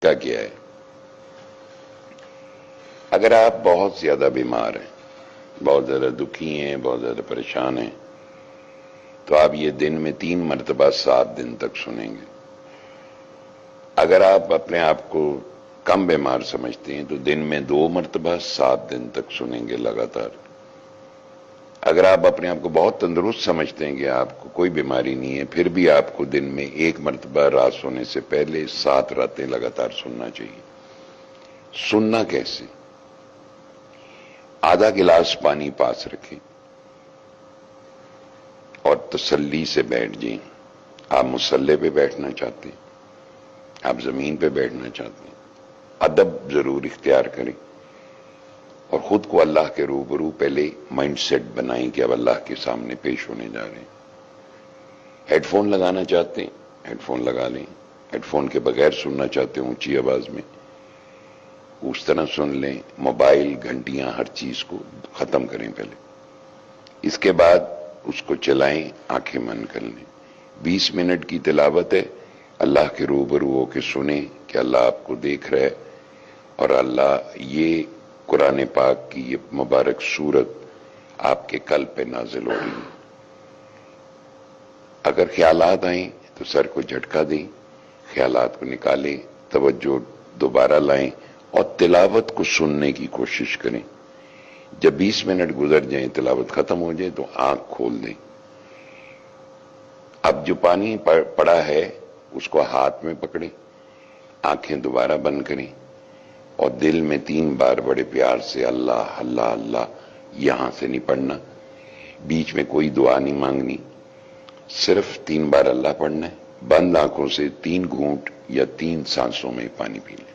کیا کیا ہے؟ اگر آپ بہت زیادہ بیمار ہیں، بہت زیادہ دکھی ہیں، بہت زیادہ پریشان ہیں، تو آپ یہ دن میں 3 مرتبہ 7 دن تک سنیں گے۔ اگر آپ اپنے آپ کو کم بیمار سمجھتے ہیں تو دن میں 2 مرتبہ 7 دن تک سنیں گے لگاتار۔ اگر آپ اپنے آپ کو بہت تندرست سمجھتے ہیں کہ آپ کو کوئی بیماری نہیں ہے، پھر بھی آپ کو دن میں 1 مرتبہ رات سونے سے پہلے 7 راتیں لگاتار سننا چاہیے۔ سننا کیسے؟ آدھا گلاس پانی پاس رکھیں اور تسلی سے بیٹھ جائیں۔ آپ مصلی پہ بیٹھنا چاہتے ہیں، آپ زمین پہ بیٹھنا چاہتے ہیں، ادب ضرور اختیار کریں اور خود کو اللہ کے روبرو پہلے مائنڈ سیٹ بنائیں کہ اب اللہ کے سامنے پیش ہونے جا رہے ہیں۔ ہیڈ فون لگانا چاہتے ہیں، ہیڈ فون لگا لیں۔ ہیڈ فون کے بغیر سننا چاہتے ہیں اونچی آواز میں، اس طرح سن لیں۔ موبائل، گھنٹیاں، ہر چیز کو ختم کریں پہلے، اس کے بعد اس کو چلائیں، آنکھیں بند کر لیں۔ 20 منٹ کی تلاوت ہے، اللہ کے روبرو ہو کے سنیں کہ اللہ آپ کو دیکھ رہا ہے اور اللہ یہ قرآن پاک کی یہ مبارک سورت آپ کے قلب پہ نازل ہو رہی ہے۔ اگر خیالات آئیں تو سر کو جھٹکا دیں، خیالات کو نکالیں، توجہ دوبارہ لائیں اور تلاوت کو سننے کی کوشش کریں۔ جب 20 منٹ گزر جائیں، تلاوت ختم ہو جائے تو آنکھ کھول دیں۔ اب جو پانی پڑا ہے اس کو ہاتھ میں پکڑیں، آنکھیں دوبارہ بند کریں اور دل میں 3 بار بڑے پیار سے اللہ اللہ اللہ، یہاں سے نہیں پڑھنا، بیچ میں کوئی دعا نہیں مانگنی، صرف 3 بار اللہ پڑھنا ہے۔ بند آنکھوں سے 3 گھونٹ یا 3 سانسوں میں پانی پی لیں۔